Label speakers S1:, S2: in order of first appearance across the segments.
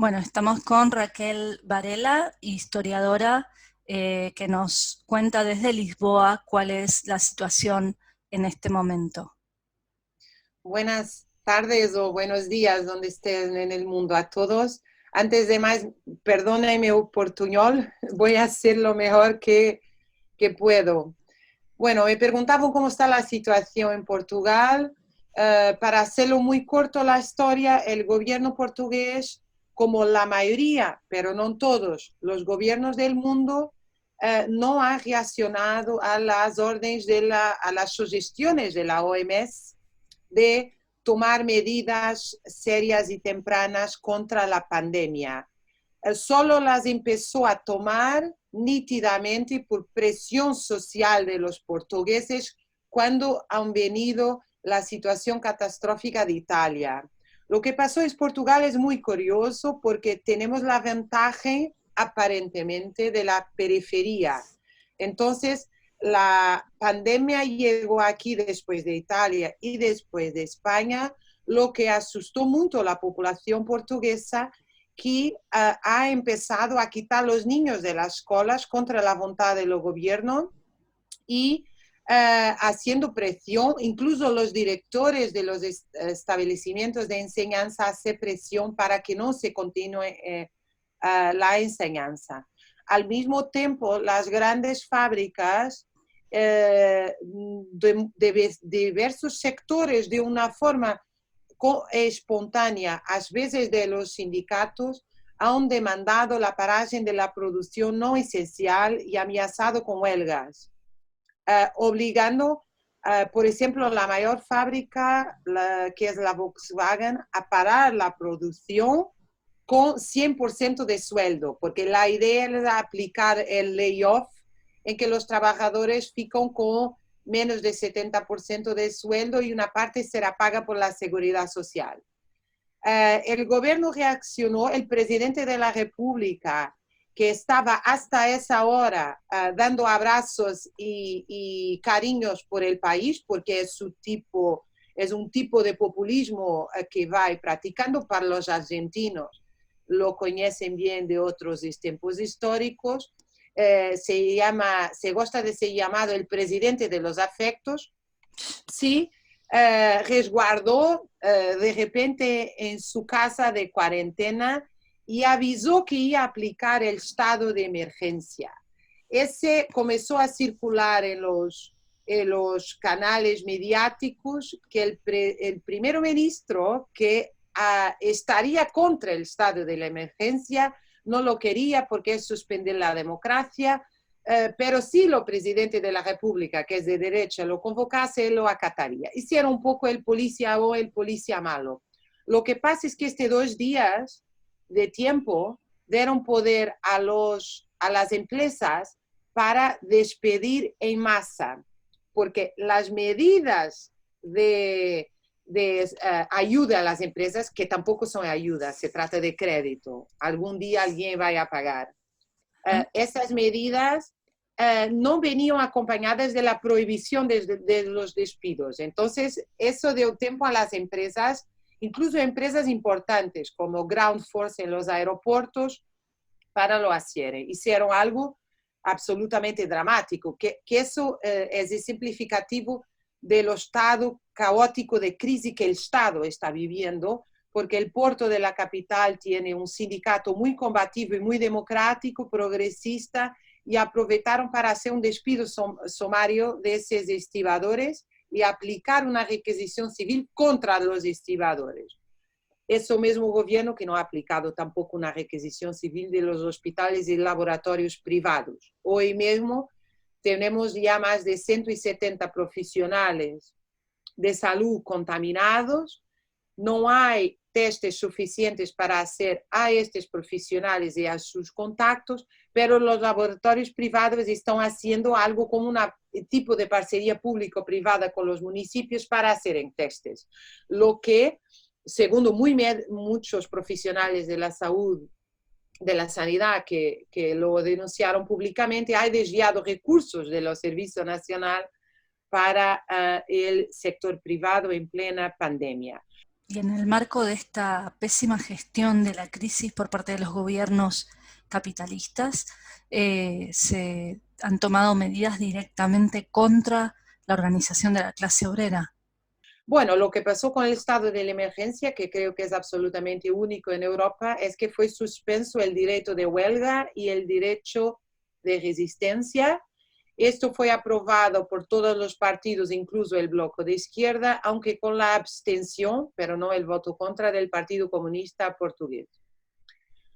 S1: Bueno, estamos con Raquel Varela, historiadora, que nos cuenta desde Lisboa cuál es la situación en este momento.
S2: Buenas tardes o buenos días donde estén en el mundo a todos. Antes de más, perdónenme mi portuñol, voy a hacer lo mejor que puedo. Bueno, me preguntaban cómo está la situación en Portugal. Para hacerlo muy corto la historia, el gobierno portugués, como la mayoría, pero no todos, los gobiernos del mundo, no ha reaccionado a las órdenes a las sugestiones de la OMS de tomar medidas serias y tempranas contra la pandemia. Solo las empezó a tomar nítidamente por presión social de los portugueses cuando han venido la situación catastrófica de Italia. Lo que pasó en Portugal es muy curioso porque tenemos la ventaja aparentemente de la periferia. Entonces, la pandemia llegó aquí después de Italia y después de España, lo que asustó mucho a la población portuguesa que ha empezado a quitar los niños de las escuelas contra la voluntad del gobierno y haciendo presión, incluso los directores de los establecimientos de enseñanza hacen presión para que no se continúe la enseñanza. Al mismo tiempo, las grandes fábricas de diversos sectores de una forma espontánea, a veces de los sindicatos, han demandado la paración de la producción no esencial y amenazado con huelgas, obligando, por ejemplo, la mayor fábrica, que es la Volkswagen, a parar la producción con 100% de sueldo, porque la idea es aplicar el layoff en que los trabajadores fican con menos de 70% de sueldo y una parte será paga por la seguridad social. El gobierno reaccionó, el presidente de la República, que estaba hasta esa hora dando abrazos y cariños por el país, porque es un tipo de populismo que va practicando para los argentinos, lo conocen bien de otros tiempos históricos. Se gusta de ser llamado el presidente de los afectos. Sí, resguardó de repente en su casa de cuarentena y avisó que iba a aplicar el estado de emergencia. Ese comenzó a circular en los canales mediáticos que el primer ministro que estaría contra el estado de la emergencia no lo quería porque es suspender la democracia, pero si lo presidente de la República, que es de derecha, lo convocase, él lo acataría. Hicieron un poco el policía o el policía malo. Lo que pasa es que estos 2 días de tiempo dieron poder a las empresas para despedir en masa, porque las medidas de ayuda a las empresas, que tampoco son ayudas, se trata de crédito, algún día alguien va a pagar. Esas medidas no venían acompañadas de la prohibición de los despidos. Entonces, eso dio tiempo a las empresas, incluso empresas importantes como Ground Force en los aeropuertos, para lo hacer. Hicieron algo absolutamente dramático, que eso es simplificativo del estado caótico de crisis que el Estado está viviendo, porque el puerto de la capital tiene un sindicato muy combativo y muy democrático, progresista, y aprovecharon para hacer un despido sumario de esos estibadores y aplicar una requisición civil contra los estibadores. Ese mismo gobierno que no ha aplicado tampoco una requisición civil de los hospitales y laboratorios privados. Hoy mismo tenemos ya más de 170 profesionales de salud contaminados, no hay testes suficientes para hacer a estos profesionales y a sus contactos, pero los laboratorios privados están haciendo algo como un tipo de parcería público-privada con los municipios para hacer testes, lo que, según muchos profesionales de la salud, de la sanidad que lo denunciaron públicamente, ha desviado recursos de los servicios nacionales para el sector privado en plena pandemia.
S1: Y en el marco de esta pésima gestión de la crisis por parte de los gobiernos capitalistas, se han tomado medidas directamente contra la organización de la clase obrera.
S2: Bueno, lo que pasó con el estado de la emergencia, que creo que es absolutamente único en Europa, es que fue suspenso el derecho de huelga y el derecho de resistencia. Esto fue aprobado por todos los partidos, incluso el bloque de izquierda, aunque con la abstención, pero no el voto contra, del Partido Comunista Portugués.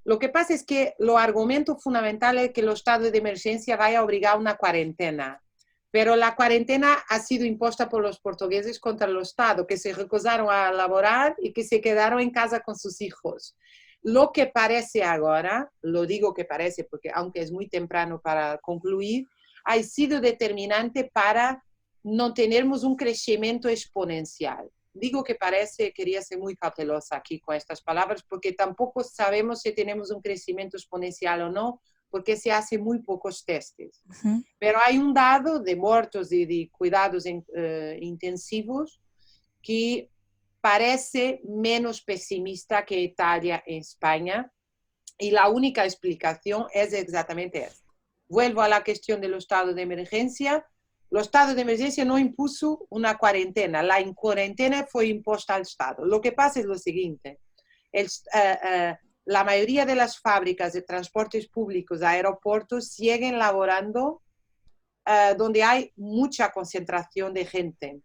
S2: Lo que pasa es que lo argumento fundamental es que el estado de emergencia vaya a obligar a una cuarentena. Pero la cuarentena ha sido impuesta por los portugueses contra el Estado, que se recusaron a laborar y que se quedaron en casa con sus hijos. Lo que parece ahora, lo digo que parece porque aunque es muy temprano para concluir, ha sido determinante para no tenermos un crecimiento exponencial. Digo que parece, quería ser muy cautelosa aquí con estas palabras, porque tampoco sabemos si tenemos un crecimiento exponencial o no, porque se hacen muy pocos testes.
S1: Ujú.
S2: Pero hay un dado de muertos y de cuidados intensivos que parece menos pesimista que Italia e España, y la única explicación es exactamente esta. Vuelvo a la cuestión del estado de emergencia. El estado de emergencia no impuso una cuarentena, la cuarentena fue impuesta al Estado. Lo que pasa es lo siguiente, la mayoría de las fábricas de transportes públicos, aeropuertos, siguen laborando donde hay mucha concentración de gente.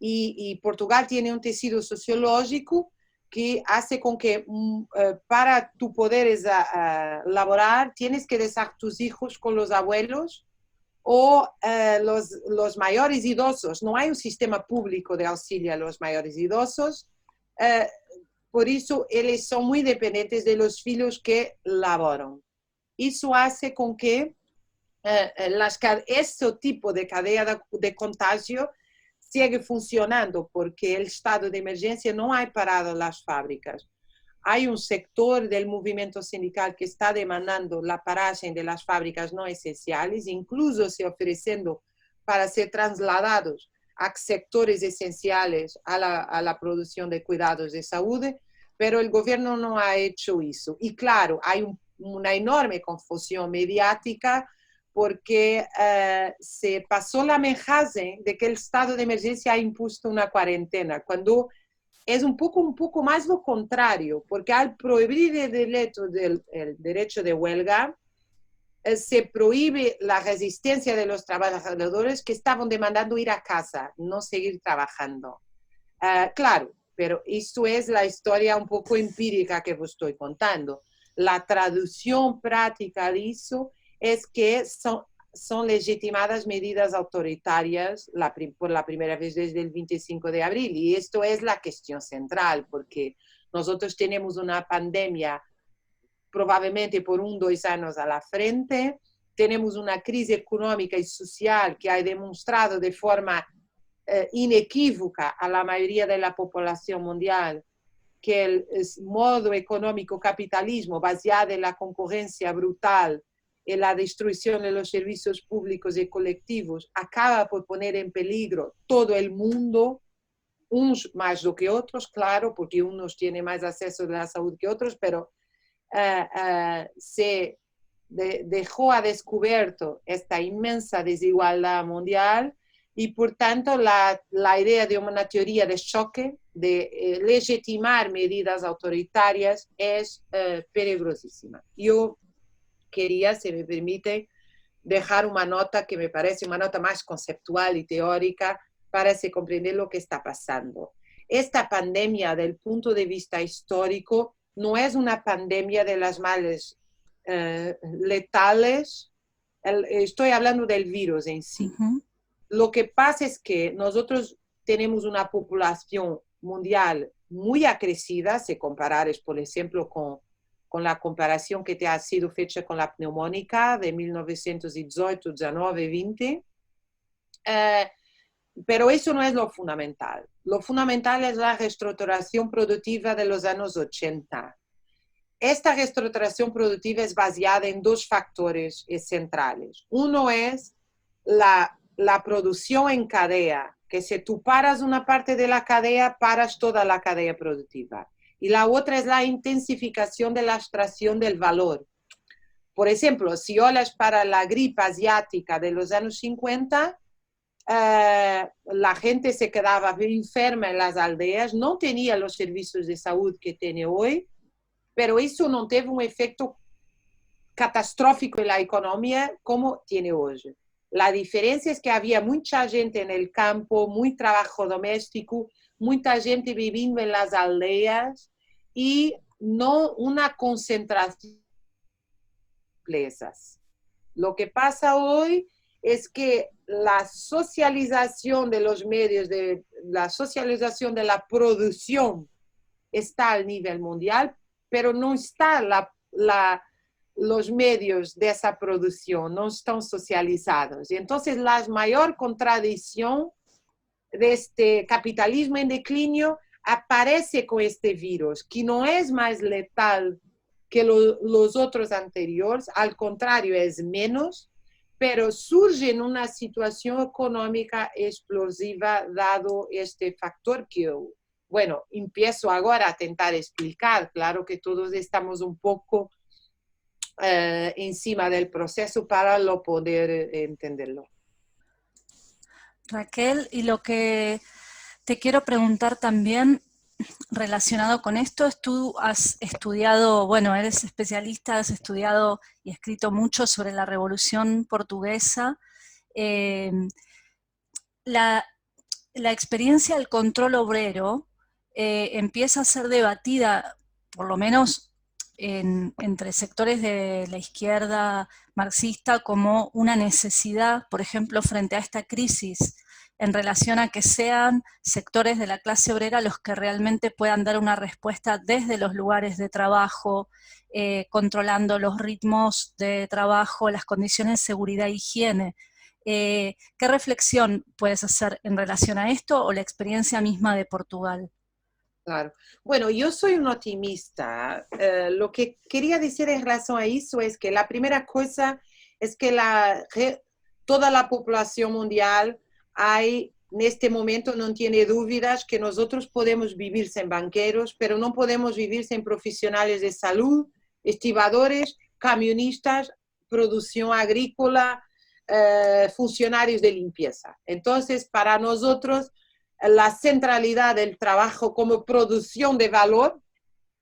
S2: Y Portugal tiene un tejido sociológico que hace con que para tu poder laborar tienes que dejar tus hijos con los abuelos o los mayores idosos. No hay un sistema público de auxilio a los mayores idosos. Por eso ellos son muy dependientes de los filhos que laboran. Eso hace con que ese tipo de cadena de contagio sigue funcionando porque el estado de emergencia no ha parado las fábricas. Hay un sector del movimiento sindical que está demandando la paración de las fábricas no esenciales, incluso se ofreciendo para ser trasladados a sectores esenciales a la producción de cuidados de salud, pero el gobierno no ha hecho eso. Y claro, hay una enorme confusión mediática porque se pasó la mensaje de que el estado de emergencia ha impuesto una cuarentena, cuando es un poco más lo contrario, porque al prohibir el derecho de huelga, se prohíbe la resistencia de los trabajadores que estaban demandando ir a casa, no seguir trabajando. Claro, pero esto es la historia un poco empírica que os estoy contando. La traducción práctica de eso es que son legitimadas medidas autoritarias por la primera vez desde el 25 de abril. Y esto es la cuestión central, porque nosotros tenemos una pandemia probablemente por 2 años a la frente, tenemos una crisis económica y social que ha demostrado de forma inequívoca a la mayoría de la población mundial que el modo económico capitalismo basado en la concurrencia brutal y la destrucción de los servicios públicos y colectivos acaba por poner en peligro todo el mundo, unos más do que otros, claro, porque unos tienen más acceso a la salud que otros, pero se dejó a descubierto esta inmensa desigualdad mundial y por tanto la idea de una teoría de choque, de legitimar medidas autoritarias es peligrosísima. Yo quería, si me permite, dejar una nota que me parece una nota más conceptual y teórica para se comprender lo que está pasando. Esta pandemia, del punto de vista histórico, no es una pandemia de las males letales, estoy hablando del virus en sí.
S1: Uh-huh.
S2: Lo que pasa es que nosotros tenemos una población mundial muy acrecida, si comparas, por ejemplo, con la comparación que te ha sido hecha con la neumónica de 1918, 19, 20. Pero eso no es lo fundamental. Lo fundamental es la reestructuración productiva de los años 80. Esta reestructuración productiva es basada en 2 factores centrales. Uno es la producción en cadena que si tú paras una parte de la cadena, paras toda la cadena productiva. Y la otra es la intensificación de la extracción del valor. Por ejemplo, si hablas para la gripe asiática de los años 50, la gente se quedaba enferma en las aldeas, no tenía los servicios de salud que tiene hoy, pero eso no tuvo un efecto catastrófico en la economía como tiene hoy. La diferencia es que había mucha gente en el campo, muy trabajo doméstico, mucha gente viviendo en las aldeas y no una concentración de empresas. Lo que pasa hoy es que la socialización de los medios, la socialización de la producción está al nivel mundial, pero no está los medios de esa producción, no están socializados. Y entonces la mayor contradicción de este capitalismo en declinio aparece con este virus, que no es más letal que los otros anteriores, al contrario, es menos, pero surge en una situación económica explosiva dado este factor que, bueno, empiezo ahora a tentar explicar. Claro que todos estamos un poco encima del proceso para lo poder entenderlo.
S1: Raquel, y lo que te quiero preguntar también relacionado con esto es, tú has estudiado, bueno, eres especialista, has estudiado y escrito mucho sobre la Revolución Portuguesa. Eh, la, la experiencia del control obrero empieza a ser debatida, por lo menos entre sectores de la izquierda marxista, como una necesidad, por ejemplo, frente a esta crisis, en relación a que sean sectores de la clase obrera los que realmente puedan dar una respuesta desde los lugares de trabajo, controlando los ritmos de trabajo, las condiciones de seguridad e higiene. ¿Qué reflexión puedes hacer en relación a esto o la experiencia misma de Portugal?
S2: Claro. Bueno, yo soy un optimista. Lo que quería decir en razón a eso es que la primera cosa es que toda la población mundial en este momento no tiene dudas que nosotros podemos vivir sin banqueros, pero no podemos vivir sin profesionales de salud, estibadores, camionistas, producción agrícola, funcionarios de limpieza. Entonces, para nosotros, la centralidad del trabajo como producción de valor,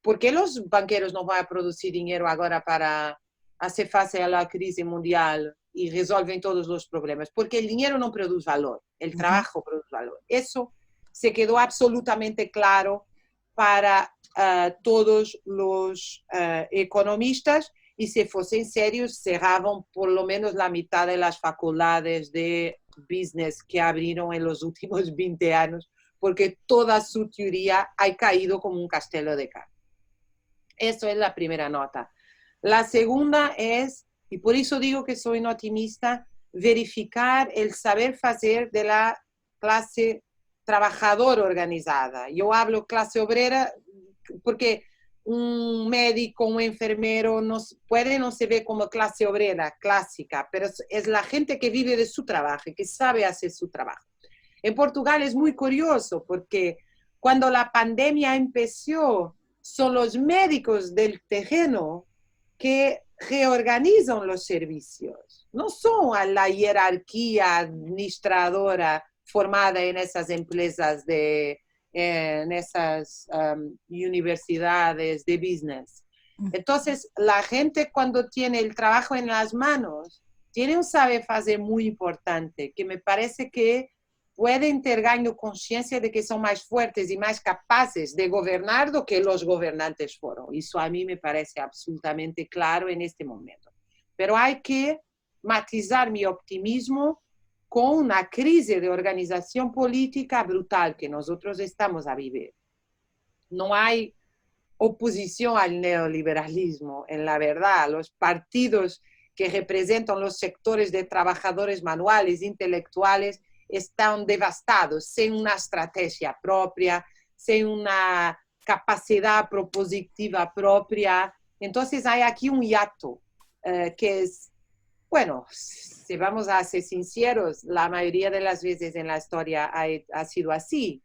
S2: porque los banqueros no van a producir dinero ahora para hacer face a la crisis mundial y resolver todos los problemas, porque el dinero no produce valor, el trabajo produce valor. Eso se quedó absolutamente claro para todos los economistas, y si fuesen serios cerraban por lo menos la mitad de las facultades de business que abrieron en los últimos 20 años, porque toda su teoría ha caído como un castelo de cartas. Eso es la primera nota. La segunda es, y por eso digo que soy un optimista, verificar el saber hacer de la clase trabajadora organizada. Yo hablo clase obrera porque un médico, un enfermero no se ve como clase obrera clásica, pero es la gente que vive de su trabajo y que sabe hacer su trabajo. En Portugal es muy curioso porque cuando la pandemia empezó, son los médicos del terreno que reorganizan los servicios. No son a la jerarquía administradora formada en esas empresas en esas universidades de business. Entonces, la gente cuando tiene el trabajo en las manos, tiene un saber hacer muy importante, que me parece que pueden ter ganho consciência de que são mais fortes e mais capazes de governar do que os governantes foram. Isso a mim me parece absolutamente claro neste momento. Pero há que matizar meu optimismo com uma crise de organização política brutal que nós estamos a viver. Não há oposição ao neoliberalismo, en la verdad. Los partidos que representan los sectores de trabajadores manuales, intelectuales, están devastados, sin una estrategia propia, sin una capacidad propositiva propia. Entonces hay aquí un hiato que es Bueno, si vamos a ser sinceros, la mayoría de las veces en la historia ha sido así.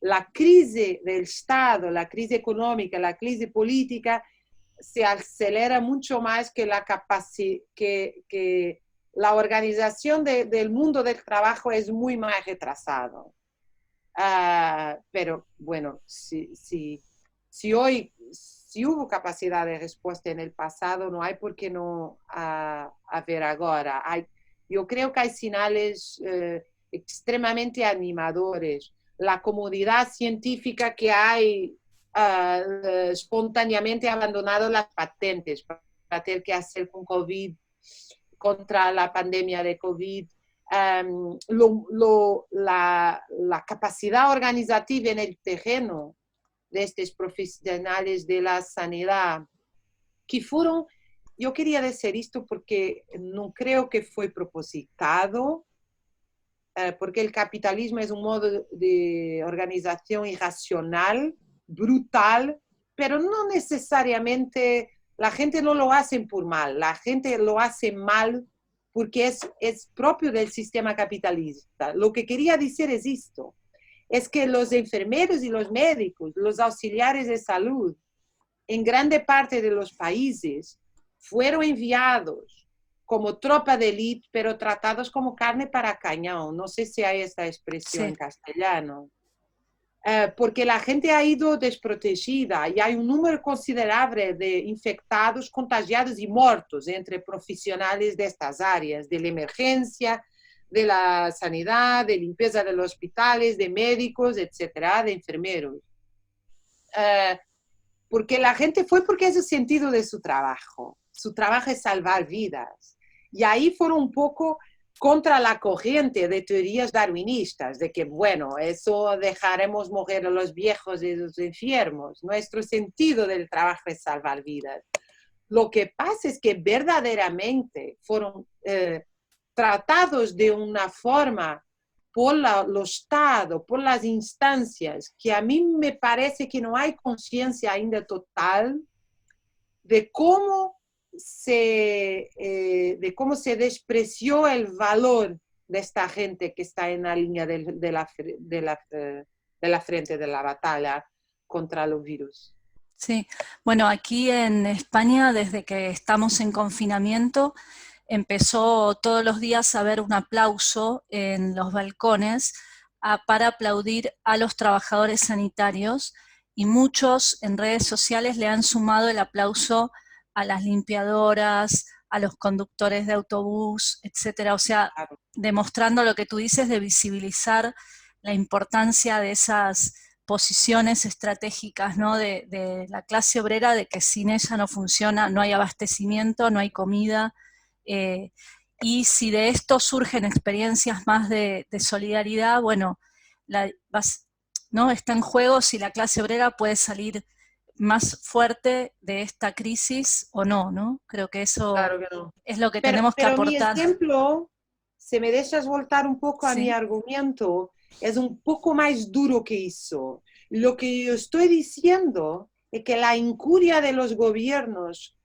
S2: La crisis del Estado, la crisis económica, la crisis política se acelera mucho más que que la organización del mundo del trabajo es muy más retrasado. Pero bueno, si hubo capacidad de respuesta en el pasado, no hay por qué no haber ahora. Yo creo que hay señales extremadamente animadores. La comunidad científica que hay espontáneamente abandonado las patentes para tener que hacer con COVID, contra la pandemia de COVID. La capacidad organizativa en el terreno de estos profesionales de la sanidad, que fueron, yo quería decir esto porque no creo que fue propositado, porque el capitalismo es un modo de organización irracional, brutal, pero no necesariamente, la gente no lo hace por mal, la gente lo hace mal porque es propio del sistema capitalista. Lo que quería decir es esto, es que los enfermeros y los médicos, los auxiliares de salud, en grande parte de los países, fueron enviados como tropa de élite, pero tratados como carne para cañón. No sé si hay esta expresión
S1: Sí,
S2: en castellano. Porque la gente ha ido desprotegida y hay un número considerable de infectados, contagiados y muertos entre profesionales de estas áreas, de la emergencia, de la sanidad, de limpieza de los hospitales, de médicos, etcétera, de enfermeros. Porque la gente fue porque es el sentido de su trabajo. Su trabajo es salvar vidas. Y ahí fueron un poco contra la corriente de teorías darwinistas, de que, bueno, eso dejaremos morir a los viejos y los enfermos. Nuestro sentido del trabajo es salvar vidas. Lo que pasa es que verdaderamente fueron tratados de una forma por lo Estado, por las instancias, que a mí me parece que no hay conciencia ainda total de cómo se despreció el valor de esta gente que está en la línea de la frente de la batalla contra los virus.
S1: sí. Bueno, aquí en España, desde que estamos en confinamiento, empezó todos los días a haber un aplauso en los balcones para aplaudir a los trabajadores sanitarios, y muchos en redes sociales le han sumado el aplauso a las limpiadoras, a los conductores de autobús, etcétera. O sea,
S2: Claro,
S1: demostrando lo que tú dices de visibilizar la importancia de esas posiciones estratégicas, ¿no? de la clase obrera, de que sin ella no funciona, no hay abastecimiento, no hay comida. eh, y si de esto surgen experiencias más de solidaridad, bueno, ¿no? Está en juego si la clase obrera puede salir más fuerte de esta crisis o no, ¿no? Creo que eso
S2: claro que no.
S1: es lo que tenemos que
S2: Pero mi
S1: aportar.
S2: ejemplo, si me dejas voltar un poco a mi
S1: Sí,
S2: argumento, es un poco más duro que eso. Lo que yo estoy diciendo es que la incuria de los gobiernos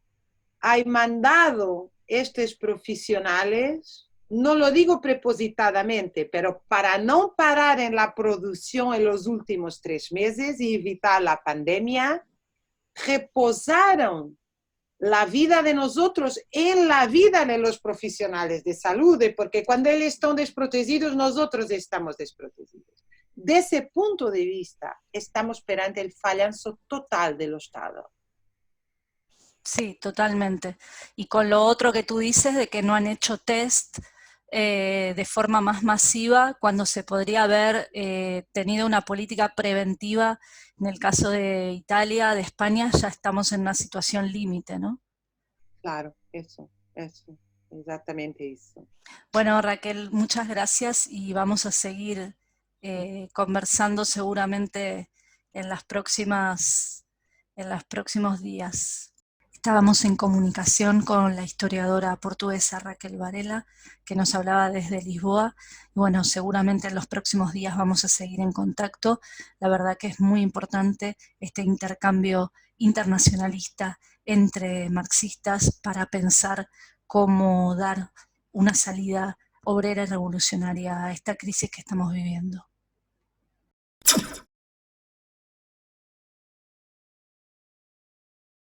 S2: ha mandado estos profesionales, no lo digo prepositadamente, pero para no parar en la producción en los últimos 3 meses y evitar la pandemia, reposaron la vida de nosotros en la vida de los profesionales de salud, porque cuando ellos están desprotegidos, nosotros estamos desprotegidos. De ese punto de vista, estamos perante el fallanzo total del Estado.
S1: sí, totalmente. Y con lo otro que tú dices de que no han hecho test de forma más masiva, cuando se podría haber tenido una política preventiva, en el caso de Italia, de España, ya estamos en una situación límite, ¿no?
S2: Claro, exactamente eso.
S1: Bueno, Raquel, muchas gracias y vamos a seguir conversando seguramente en en los próximos días. Estábamos en comunicación con la historiadora portuguesa Raquel Varela, que nos hablaba desde Lisboa. Y bueno, seguramente en los próximos días vamos a seguir en contacto. La verdad que es muy importante este intercambio internacionalista entre marxistas para pensar cómo dar una salida obrera y revolucionaria a esta crisis que estamos viviendo.